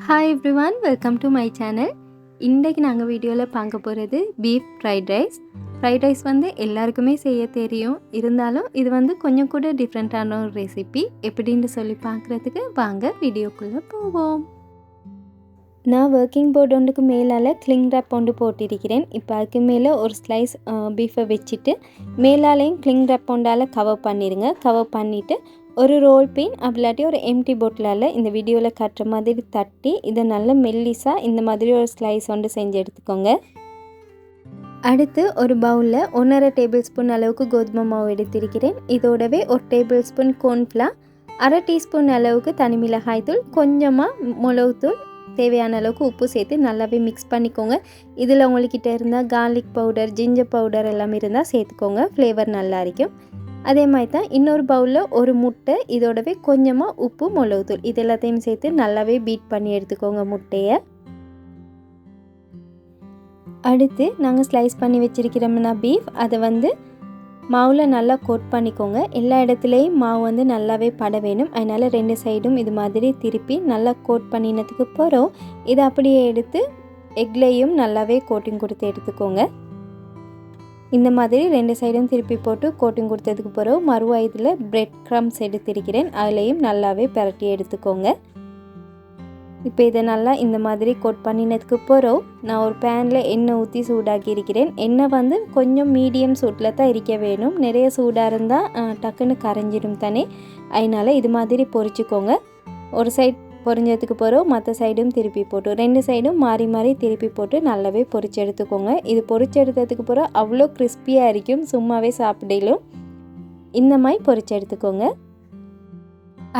Hi everyone, welcome to my channel. இன்றைக்கு நாங்கள் வீடியோவில் பார்க்க போகிறது beef fried rice. Fried rice வந்து எல்லாருக்குமே செய்ய தெரியும். இருந்தாலும் இது வந்து கொஞ்சம் கூட டிஃப்ரெண்ட்டான ஒரு ரெசிபி. எப்படின்னு சொல்லி பார்க்குறதுக்கு வாங்க வீடியோக்குள்ளே போவோம். நான் ஒர்க்கிங் போர்டு ஒன்றுக்கு மேலால் கிளிங் ரேப் ஒன்று போட்டிருக்கிறேன். இப்போ அதுக்கு மேலே ஒரு ஸ்லைஸ் பீஃபை வச்சுட்டு மேலாலையும் கிளிங் ரேப் ஒன்றால் கவர் பண்ணிடுங்க. கவர் பண்ணிவிட்டு ஒரு ரோல் பின் அப்படிலாட்டி ஒரு எம்டி பாட்டிலால் இந்த வீடியோவில் கட்டுற மாதிரி தட்டி இதை நல்லா மெல்லிஸாக இந்த மாதிரி ஒரு ஸ்லைஸ் ஒன்று செஞ்சு எடுத்துக்கோங்க. அடுத்து ஒரு பவுலில் 1.5 டேபிள் ஸ்பூன் அளவுக்கு கோதுமை மாவு எடுத்திருக்கிறேன். இதோடவே 1 டேபிள் ஸ்பூன் கோர்ன்ஃப்ளவர், 1/2 டீஸ்பூன் அளவுக்கு தனி மிளகாய் தூள், கொஞ்சமாக மிளகுத்தூள், தேவையான அளவுக்கு உப்பு சேர்த்து நல்லாவே மிக்ஸ் பண்ணிக்கோங்க. இதில் உங்கள்கிட்ட இருந்தால் கார்லிக் பவுடர், ஜிஞ்சர் பவுடர் எல்லாம் இருந்தால் சேர்த்துக்கோங்க. ஃப்ளேவர் நல்லா இருக்கும். அதே மாதிரி தான் இன்னொரு பவுலில் ஒரு முட்டை, இதோடவே கொஞ்சமாக உப்பு, மிளகுத்தூள் இது எல்லாத்தையும் சேர்த்து நல்லாவே பீட் பண்ணி எடுத்துக்கோங்க முட்டையை. அடுத்து நாங்கள் ஸ்லைஸ் பண்ணி வச்சுருக்கிறோம்னா பீஃப், அதை வந்து மாவில் நல்லா கோட் பண்ணிக்கோங்க. எல்லா இடத்துலையும் மாவு வந்து நல்லாவே பட வேணும். அதனால் 2 சைடும் இது மாதிரி திருப்பி நல்லா கோட் பண்ணினதுக்கு பிறகு இதை அப்படியே எடுத்து எக்லேயும் நல்லாவே கோட்டிங் கொடுத்து எடுத்துக்கோங்க. இந்த மாதிரி 2 சைடும் திருப்பி போட்டு கோட்டிங் கொடுத்ததுக்கு பிறகு மறுவாய் இதில் பிரெட் க்ரம்ஸ் எடுத்திருக்கிறேன். அதுலேயும் நல்லாவே பரட்டி எடுத்துக்கோங்க. இப்போ இதை நல்லா இந்த மாதிரி கோட் பண்ணினதுக்கு பிறகு நான் ஒரு பேனில் எண்ணெய் ஊற்றி சூடாக்கி இருக்கிறேன். எண்ணெய் வந்து கொஞ்சம் மீடியம் சூட்டில் தான் இருக்க வேணும். நிறைய சூடாக இருந்தால் டக்குன்னு கரைஞ்சிடும் தானே. அதனால் இது மாதிரி பொரிச்சுக்கோங்க. ஒரு சைட் பொரிஞ்சதுக்கு பிறகு மற்ற சைடும் திருப்பி போட்டு 2 சைடும் மாறி மாறி திருப்பி போட்டு நல்லாவே பொரிச்சு எடுத்துக்கோங்க. இது பொரிச்சு எடுத்ததுக்கு பிறகு அவ்வளோ கிறிஸ்பியாக இருக்கும். சும்மாவே சாப்பிடலும் இந்த மாதிரி பொரிச்சு எடுத்துக்கோங்க.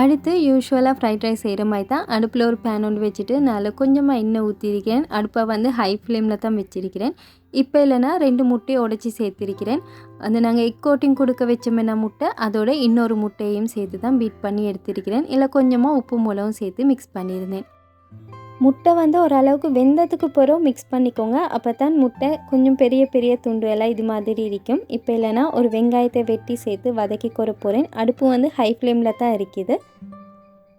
அடுத்து யூஸ்வலாக ஃப்ரைட் ரைஸ் செய்கிற மாதிரி தான் அடுப்பில் ஒரு பேன் ஒன்று வச்சுட்டு நான் கொஞ்சமாக எண்ணெய் ஊற்றிருக்கிறேன். அடுப்பை வந்து ஹை ஃப்ளேமில் தான் வச்சுருக்கிறேன். இப்போ இல்லைனா 2 முட்டையை உடச்சி சேர்த்திருக்கிறேன். அந்த நாங்கள் எக் கோட்டிங் கொடுக்க வச்சோம்னா முட்டை, அதோட இன்னொரு முட்டையையும் சேர்த்து தான் பீட் பண்ணி எடுத்திருக்கிறேன். இல்லை கொஞ்சமாக உப்பு மிளகும் சேர்த்து மிக்ஸ் பண்ணியிருந்தேன். முட்டை வந்து ஓரளவுக்கு வெந்ததுக்கு பிறகு மிக்ஸ் பண்ணிக்கோங்க. அப்போ தான் முட்டை கொஞ்சம் பெரிய பெரிய துண்டு எல்லாம் இது மாதிரி இருக்கும். இப்போ இல்லைனா ஒரு வெங்காயத்தை வெட்டி சேர்த்து வதக்கி கொற போகிறேன். அடுப்பு வந்து ஹை ஃப்ளேமில் தான் இருக்குது.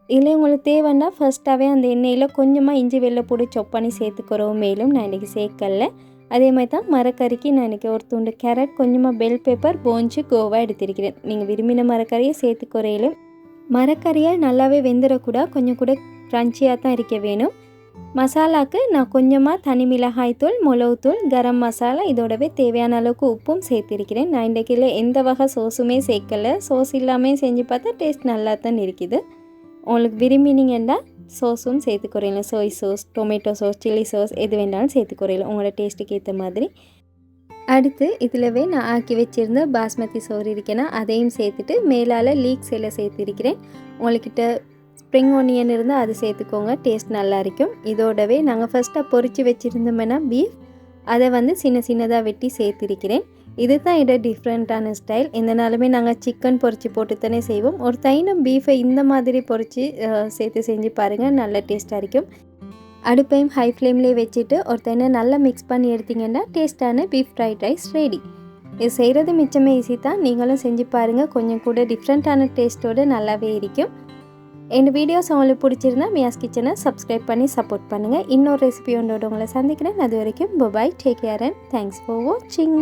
இதில் உங்களுக்கு தேவைன்னா ஃபர்ஸ்ட்டாகவே அந்த எண்ணெயில் கொஞ்சமாக இஞ்சி வெள்ளைப்பூடி சொப் பண்ணி சேர்த்துக்கிறோம். மேலும் நான் இன்றைக்கி சேர்க்கல. அதே மாதிரி தான் மரக்கறிக்கு நான் இன்றைக்கி ஒரு துண்டு கேரட், கொஞ்சமாக பெல் பெப்பர், போஞ்சு, கோவா எடுத்திருக்கிறேன். நீங்கள் விரும்பின மரக்கறியை சேர்த்துக்குறையிலும் மரக்கறியை நல்லாவே வெந்துடக்கூடாது. கொஞ்சம் கூட க்ரன்ச்சியாக தான் இருக்க வேணும். மசாலாவுக்கு நான் கொஞ்சமாக தனி மிளகாய் தூள், மிளகுத்தூள், கரம் மசாலா, இதோடவே தேவையான அளவுக்கு உப்பும் சேர்த்திருக்கிறேன். நான் இன்றைக்கி எந்த வகை சோஸுமே சேர்க்கலை. சோஸ் இல்லாமல் செஞ்சு பார்த்தா டேஸ்ட் நல்லா தான் இருக்குது. உங்களுக்கு விரும்பினீங்கன்னா சோஸும் சேர்த்துக்குறையிலும். Soy sauce, tomato sauce, chilli sauce எது வேணாலும் சேர்த்துக்குறையிலும் உங்களோட டேஸ்ட்டுக்கு ஏற்ற மாதிரி. அடுத்து இதிலவே நான் ஆக்கி வச்சுருந்த பாஸ்மதி சோறு இருக்கேன்னா அதையும் சேர்த்துட்டு மேலால் லீக்ஸ் எல்லாம் சேர்த்துருக்கிறேன். உங்கள்கிட்ட ஸ்ப்ரிங் ஒனியன் இருந்தால் அது சேர்த்துக்கோங்க. டேஸ்ட் நல்லா இருக்கும். இதோடவே நாங்கள் ஃபஸ்ட்டாக பொரித்து வச்சுருந்தோம்னா பீஃப், அதை வந்து சின்ன சின்னதாக வெட்டி சேர்த்திருக்கிறேன். இது தான் இதோட டிஃப்ரெண்ட்டான ஸ்டைல். எந்த நாளுமே நாங்கள் சிக்கன் பொரித்து போட்டு தானே செய்வோம். ஒரு டைம் பீஃபை இந்த மாதிரி பொரித்து சேர்த்து செஞ்சு பாருங்கள், நல்ல டேஸ்ட்டாக இருக்கும். அடுப்பையும் ஹை ஃப்ளேம்லேயே வச்சுட்டு ஒரு டைம் நல்லா மிக்ஸ் பண்ணி எடுத்திங்கன்னா டேஸ்ட்டான பீஃப் ஃப்ரைட் ரைஸ் ரெடி. இது செய்கிறது மிச்சமே ஈஸி தான். நீங்களும் செஞ்சு பாருங்கள். கொஞ்சம் கூட டிஃப்ரெண்ட்டான டேஸ்ட்டோடு நல்லாவே இருக்கும். என் வீடியோஸ் உங்களுக்கு பிடிச்சிருந்தா மியாஸ் கிச்சனை சப்ஸ்கிரைப் பண்ணி சப்போர்ட் பண்ணுங்கள். இன்னொரு ரெசிபி ஒன்றோட உங்களை சந்திக்கிறேன். அது வரைக்கும் bye, take care and thanks for வாட்சிங்.